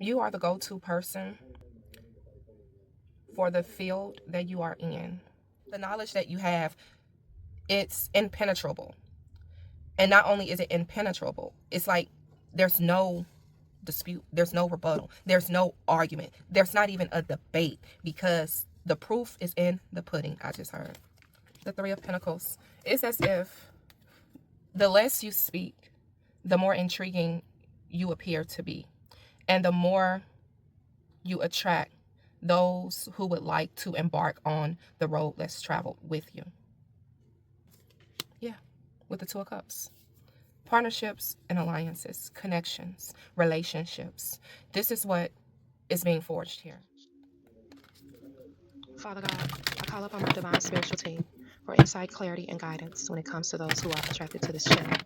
You are the go-to person for the field that you are in. The knowledge that you have, it's impenetrable. And not only is it impenetrable, it's like there's no dispute, there's no rebuttal, there's no argument, there's not even a debate because the proof is in the pudding. I just heard the Three of Pentacles. It's as if the less you speak, the more intriguing you appear to be, and the more you attract those who would like to embark on the road less traveled with you. Yeah, with the Two of Cups. Partnerships and alliances, connections, relationships. This is what is being forged here. Father God, I call upon my divine spiritual team for insight, clarity, and guidance when it comes to those who are attracted to this channel.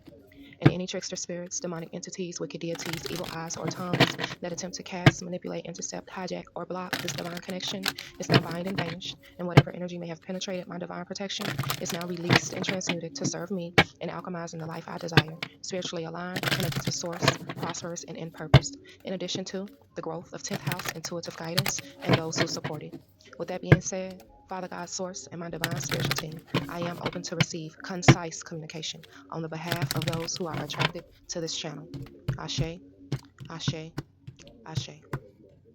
And any trickster spirits, demonic entities, wicked deities, evil eyes, or tongues that attempt to cast, manipulate, intercept, hijack, or block this divine connection is now bind and banished, and whatever energy may have penetrated my divine protection is now released and transmuted to serve me and alchemizing the life I desire, spiritually aligned, connected to source, prosperous, and in purpose, in addition to the growth of 10th house intuitive guidance and those who support it. With that being said, Father God, Source, and my divine spiritual team, I am open to receive concise communication on the behalf of those who are attracted to this channel. Ashe, Ashe, Ashe.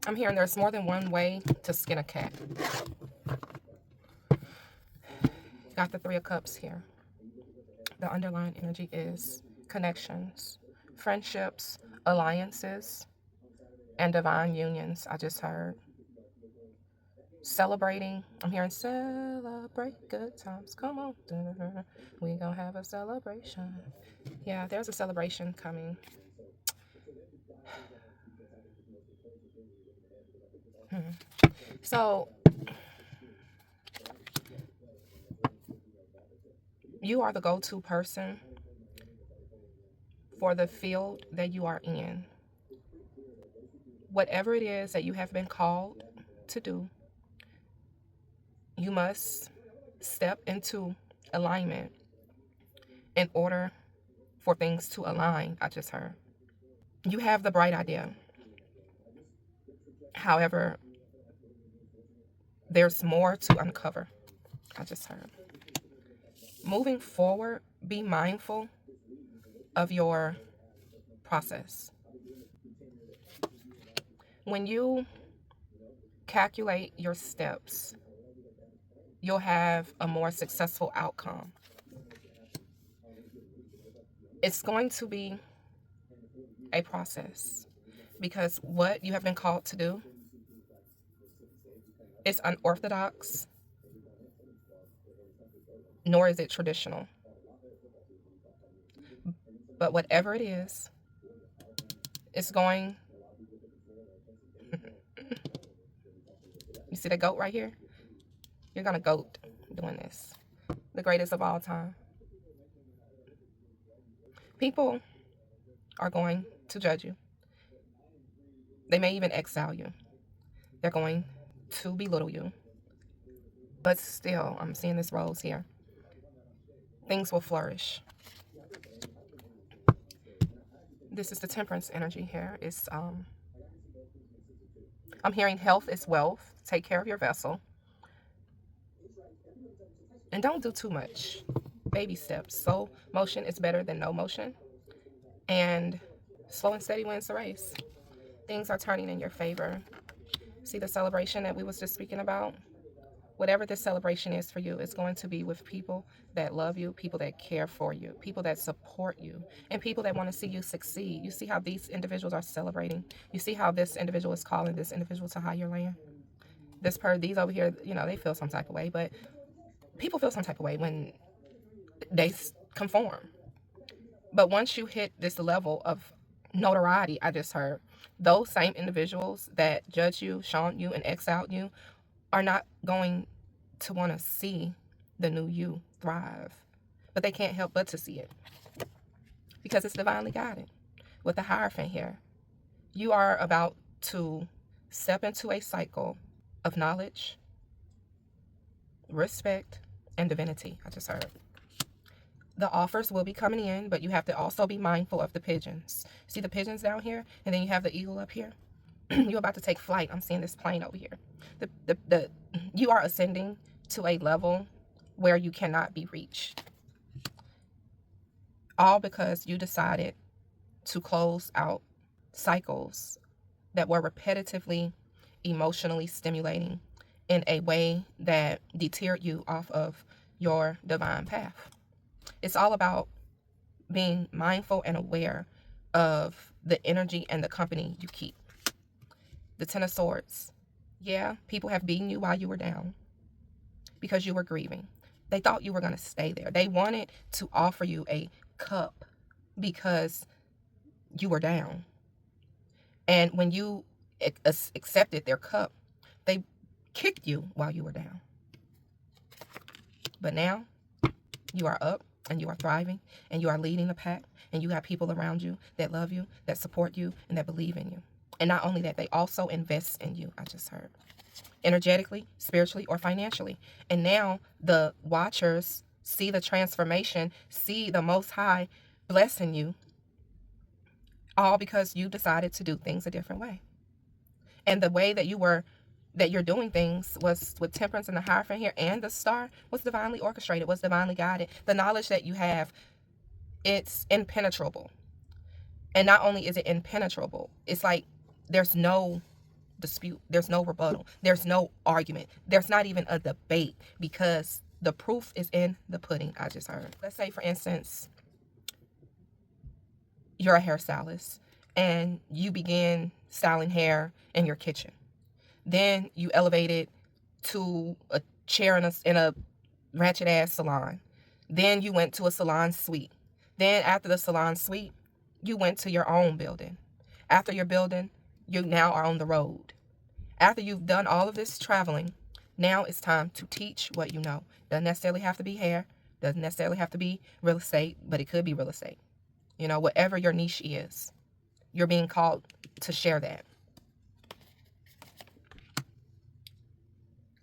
I'm hearing there's more than one way to skin a cat. Got the Three of Cups here. The underlying energy is connections, friendships, alliances, and divine unions. I just heard celebrating. I'm hearing celebrate good times. Come on. We gonna have a celebration. Yeah, there's a celebration coming. So you are the go-to person for the field that you are in. Whatever it is that you have been called to do, you must step into alignment in order for things to align. I just heard. You have the bright idea. However, there's more to uncover. I just heard. Moving forward, be mindful of your process. When you calculate your steps, you'll have a more successful outcome. It's going to be a process because what you have been called to do is unorthodox, nor is it traditional. But whatever it is, it's going. You see the goat right here? You're going to goat doing this. The greatest of all time. People are going to judge you. They may even exile you. They're going to belittle you. But still, I'm seeing this rose here. Things will flourish. This is the temperance energy here. I'm hearing health is wealth. Take care of your vessel. And don't do too much. Baby steps. Slow motion is better than no motion. And slow and steady wins the race. Things are turning in your favor. See the celebration that we was just speaking about? Whatever this celebration is for you, it's going to be with people that love you, people that care for you, people that support you, and people that want to see you succeed. You see how these individuals are celebrating. You see how this individual is calling this individual to higher land. These over here, they feel some type of way, but people feel some type of way when they conform. But once you hit this level of notoriety, I just heard, those same individuals that judge you, shun you, and exile you are not going to want to see the new you thrive. But they can't help but to see it because it's divinely guided. With the Hierophant here, you are about to step into a cycle of knowledge, respect, and divinity. I just heard. The offers will be coming in, but you have to also be mindful of the pigeons. See the pigeons down here? And then you have the eagle up here? You're about to take flight. I'm seeing this plane over here. The you are ascending to a level where you cannot be reached. All because you decided to close out cycles that were repetitively emotionally stimulating in a way that deterred you off of your divine path. It's all about being mindful and aware of the energy and the company you keep. The Ten of Swords. Yeah, people have beaten you while you were down because you were grieving. They thought you were going to stay there. They wanted to offer you a cup because you were down. And when you accepted their cup, they kicked you while you were down. But now you are up and you are thriving and you are leading the pack and you have people around you that love you, that support you, and that believe in you. And not only that, they also invest in you, I just heard, energetically, spiritually, or financially. And now the watchers see the transformation, see the Most High blessing you, all because you decided to do things a different way. And the way that you're doing things was with temperance and the Hierophant here and the star was divinely orchestrated, was divinely guided. The knowledge that you have, it's impenetrable. And not only is it impenetrable, it's like there's no dispute, there's no rebuttal, there's no argument, there's not even a debate because the proof is in the pudding. I just heard. Let's say, for instance, you're a hairstylist and you begin styling hair in your kitchen. Then you elevated to a chair in a ratchet ass salon. Then you went to a salon suite. Then after the salon suite, you went to your own building. After your building, you now are on the road. After you've done all of this traveling, now it's time to teach what you know. Doesn't necessarily have to be hair, doesn't necessarily have to be real estate, but it could be real estate. You know, whatever your niche is, you're being called to share that.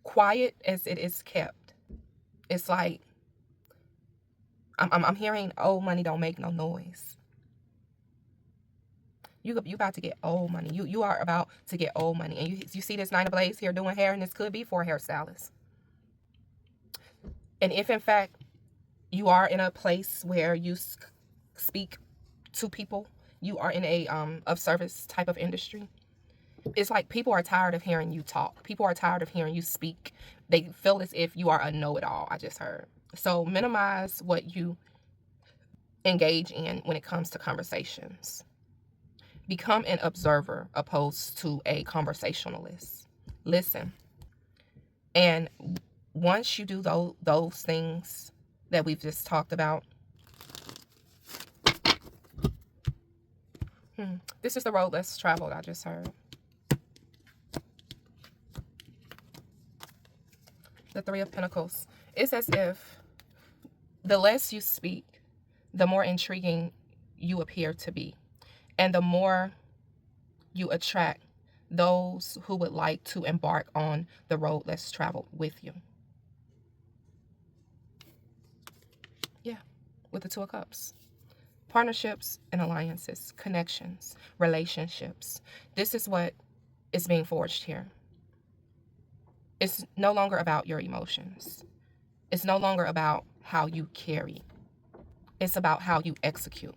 Quiet as it is kept. It's like I'm hearing old money don't make no noise. You about to get old money. You are about to get old money. And you see this Nine of Blades here doing hair, and this could be for a hairstylist. And if in fact you are in a place where you speak to people, you are in a of service type of industry, it's like people are tired of hearing you talk. People are tired of hearing you speak. They feel as if you are a know-it-all, I just heard. So minimize what you engage in when it comes to conversations. Become an observer opposed to a conversationalist. Listen. And once you do those things that we've just talked about, this is the road less traveled, I just heard. The Three of Pentacles. It's as if the less you speak, the more intriguing you appear to be. And the more you attract those who would like to embark on the road less traveled with you. Yeah, with the Two of Cups. Partnerships and alliances, connections, relationships. This is what is being forged here. It's no longer about your emotions. It's no longer about how you carry. It's about how you execute.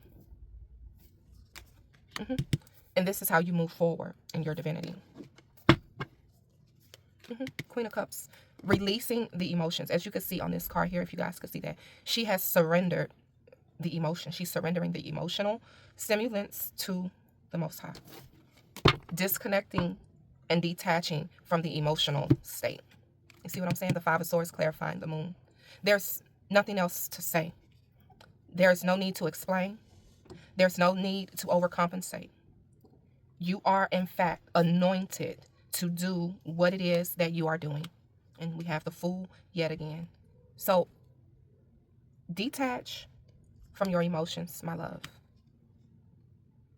And this is how you move forward in your divinity. Queen of Cups. Releasing the emotions. As you can see on this card here, if you guys could see that, she has surrendered the emotion. She's surrendering the emotional stimulants to the Most High. Disconnecting and detaching from the emotional state. You see what I'm saying? The Five of Swords clarifying the moon. There's nothing else to say. There's no need to explain. There's no need to overcompensate. You are, in fact, anointed to do what it is that you are doing. And we have the Fool yet again. So detach from your emotions, my love.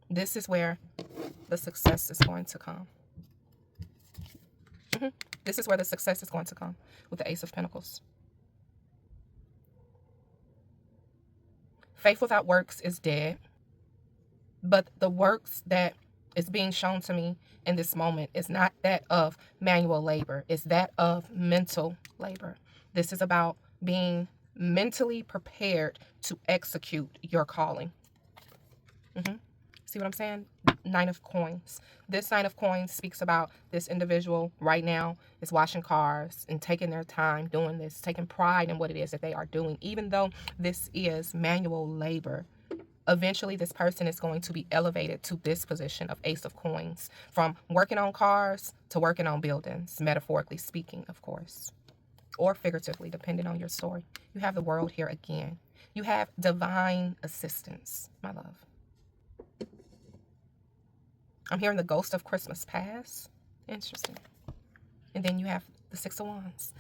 This is where the success is going to come. This is where the success is going to come with the Ace of Pentacles. Faith without works is dead. But the works that is being shown to me in this moment is not that of manual labor, it's that of mental labor. This is about being mentally prepared to execute your calling. Mm-hmm. See what I'm saying? Nine of Coins. This Nine of Coins speaks about this individual right now is washing cars and taking their time doing this, taking pride in what it is that they are doing, even though this is manual labor. Eventually, this person is going to be elevated to this position of Ace of Coins, from working on cars to working on buildings, metaphorically speaking, of course, or figuratively, depending on your story. You have the world here again. You have divine assistance, my love. I'm hearing the ghost of Christmas past. Interesting. And then you have the Six of Wands.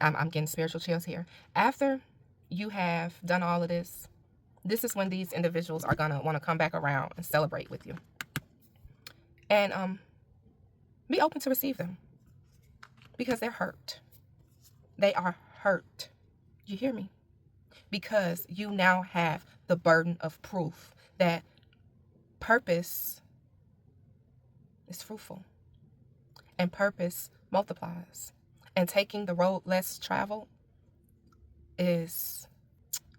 I'm getting spiritual chills here. After you have done all of this, this is when these individuals are gonna want to come back around and celebrate with you. And be open to receive them because they're hurt. They are hurt. You hear me? Because you now have the burden of proof that purpose is fruitful and purpose multiplies. And taking the road less traveled is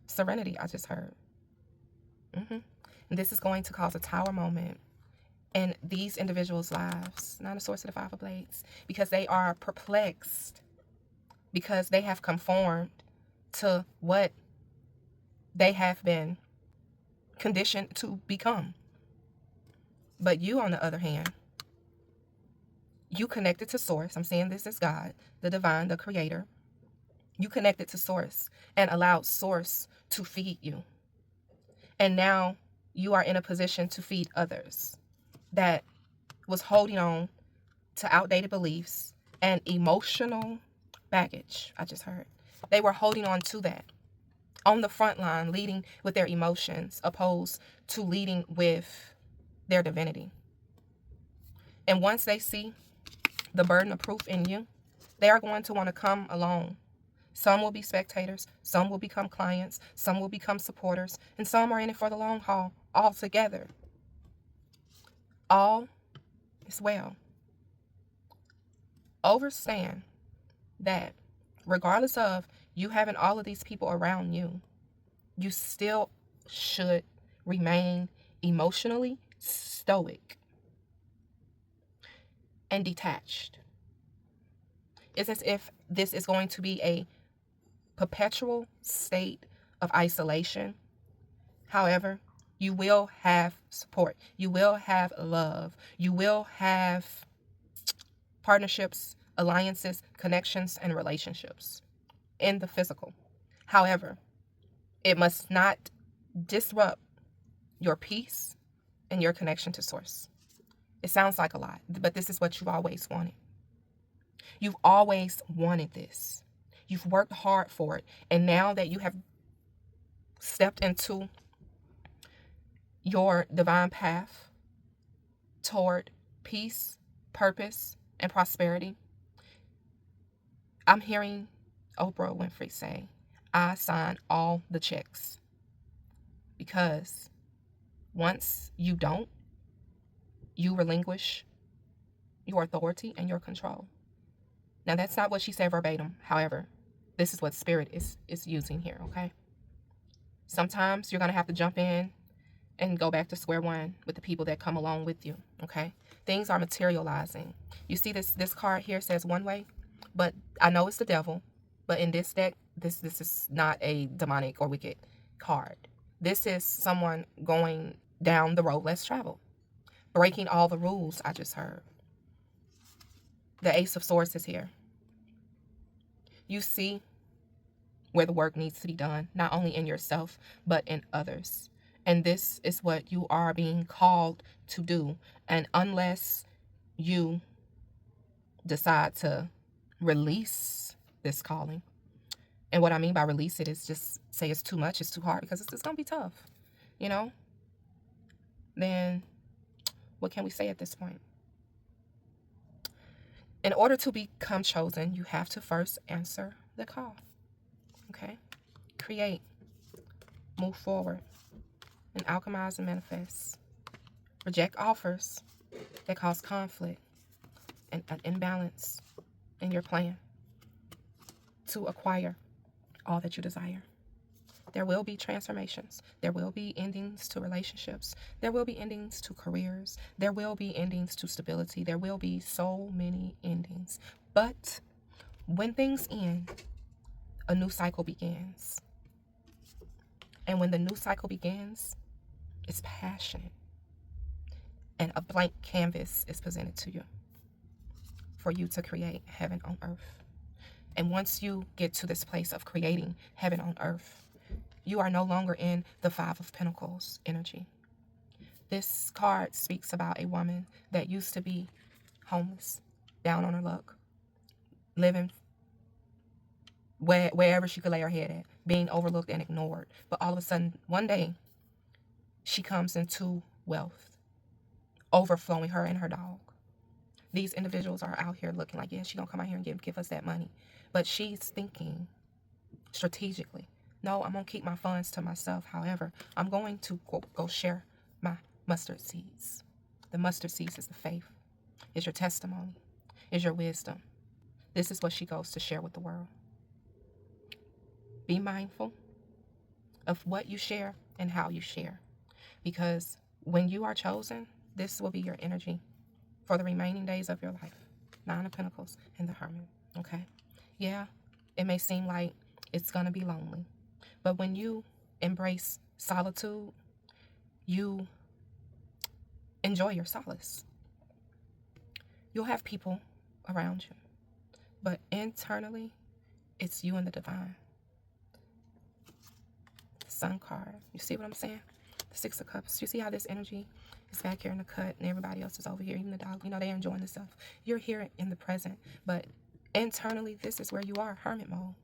serenity, I just heard. And this is going to cause a tower moment in these individuals' lives, not a source of the Five of Blades, because they are perplexed, because they have conformed to what they have been conditioned to become. But you, on the other hand, you connected to source. I'm saying this as God, the divine, the creator. You connected to source and allowed source to feed you. And now you are in a position to feed others that was holding on to outdated beliefs and emotional baggage. I just heard. They were holding on to that on the front line, leading with their emotions, opposed to leading with their divinity. And once they see the burden of proof in you, they are going to want to come along. Some will be spectators, some will become clients, some will become supporters, and some are in it for the long haul altogether. All is well. Understand that regardless of you having all of these people around you, you still should remain emotionally stoic and detached. It's as if this is going to be a perpetual state of isolation. However, you will have support. You will have love. You will have partnerships, alliances, connections, and relationships in the physical. However, it must not disrupt your peace and your connection to source. It sounds like a lot, but this is what you've always wanted. You've always wanted this. You've worked hard for it. And now that you have stepped into your divine path toward peace, purpose, and prosperity, I'm hearing Oprah Winfrey say, I sign all the checks. Because once you don't, you relinquish your authority and your control. Now, that's not what she said verbatim. However, this is what Spirit is using here, okay? Sometimes you're going to have to jump in and go back to square one with the people that come along with you, okay? Things are materializing. You see this card here says one way, but I know it's the devil, but in this deck, this is not a demonic or wicked card. This is someone going down the road less traveled, breaking all the rules I just heard. The Ace of Swords is here. You see where the work needs to be done, not only in yourself, but in others. And this is what you are being called to do. And unless you decide to release this calling, and what I mean by release it is just say it's too much, it's too hard, because it's going to be tough, you know, then what can we say at this point? In order to become chosen, you have to first answer the call. Okay? Create, move forward, and alchemize and manifest. Reject offers that cause conflict and an imbalance in your plan to acquire all that you desire. There will be transformations. There will be endings to relationships. There will be endings to careers. There will be endings to stability. There will be so many endings. But when things end, a new cycle begins. And when the new cycle begins, it's passionate. And a blank canvas is presented to you for you to create heaven on earth. And once you get to this place of creating heaven on earth, you are no longer in the Five of Pentacles energy. This card speaks about a woman that used to be homeless, down on her luck, living wherever she could lay her head at, being overlooked and ignored. But all of a sudden, one day, she comes into wealth, overflowing, her and her dog. These individuals are out here looking like, yeah, she gonna come out here and give us that money. But she's thinking strategically. No, I'm gonna keep my funds to myself. However, I'm going to go share my mustard seeds. The mustard seeds is the faith, is your testimony, is your wisdom. This is what she goes to share with the world. Be mindful of what you share and how you share. Because when you are chosen, this will be your energy for the remaining days of your life. Nine of Pentacles and the Hermit. Okay? Yeah, it may seem like it's going to be lonely. But when you embrace solitude, you enjoy your solace. You'll have people around you. But internally, it's you and the divine. Sun card. You see what I'm saying? The Six of Cups. You see how this energy is back here in the cut and everybody else is over here, even the dog. You know, they're enjoying themselves. You're here in the present. But internally, this is where you are, hermit mode.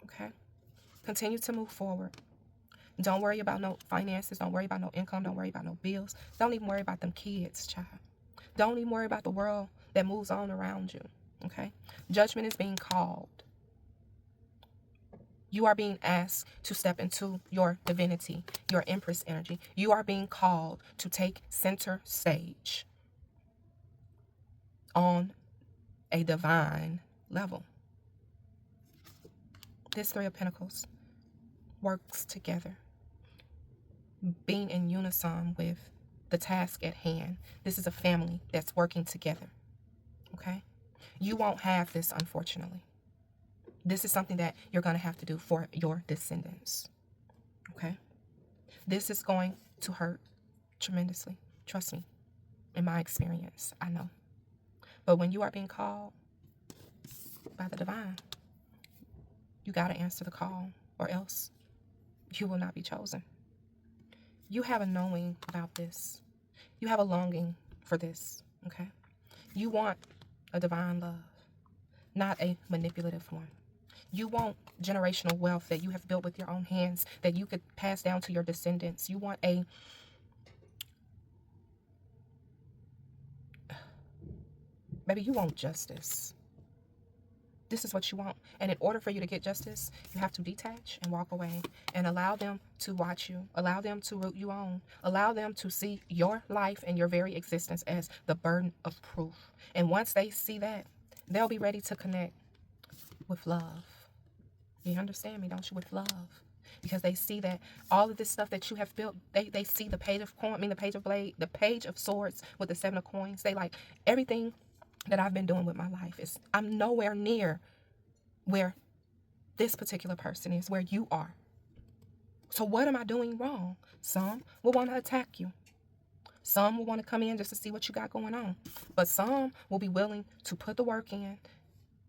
Okay? Continue to move forward. Don't worry about no finances. Don't worry about no income. Don't worry about no bills. Don't even worry about them kids, child. Don't even worry about the world that moves on around you. Okay? Judgment is being called. You are being asked to step into your divinity, your Empress energy. You are being called to take center stage on a divine level. This Three of Pentacles works together, being in unison with the task at hand. This is a family that's working together. Okay? You won't have this, unfortunately. This is something that you're going to have to do for your descendants. Okay? This is going to hurt tremendously. Trust me. In my experience, I know. But when you are being called by the divine, you got to answer the call, or else you will not be chosen. You have a knowing about this. You have a longing for this. Okay? You want a divine love, not a manipulative one. You want generational wealth that you have built with your own hands that you could pass down to your descendants. You want baby, you want justice. This is what you want. And in order for you to get justice, you have to detach and walk away and allow them to watch you. Allow them to root you on. Allow them to see your life and your very existence as the burden of proof. And once they see that, they'll be ready to connect with love. You understand me, don't you? With love. Because they see that all of this stuff that you have built, they see the page of coin, the page of blade, the page of swords with the Seven of Coins. They like everything that I've been doing with my life is I'm nowhere near where this particular person is, where you are. So what am I doing wrong? Some will want to attack you. Some will want to come in just to see what you got going on. But some will be willing to put the work in,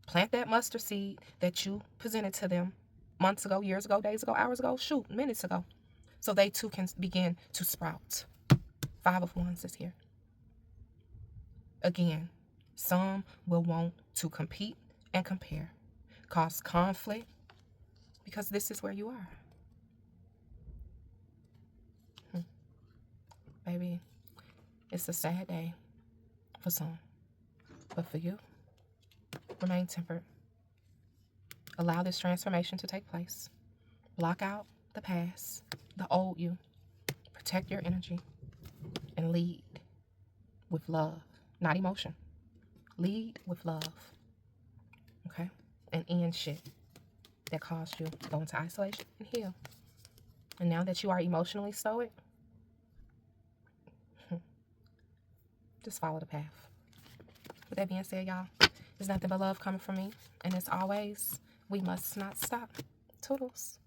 plant that mustard seed that you presented to them months ago, years ago, days ago, hours ago, minutes ago. So they too can begin to sprout. Five of Wands is here. Again, some will want to compete and compare, cause conflict, because this is where you are. Baby, it's a sad day for some. But for you, remain tempered. Allow this transformation to take place. Block out the past, the old you. Protect your energy and lead with love, not emotion. Lead with love, okay? And end shit that caused you to go into isolation and heal. And now that you are emotionally stoic, just follow the path. With that being said, y'all, there's nothing but love coming from me. And as always, we must not stop. Toodles.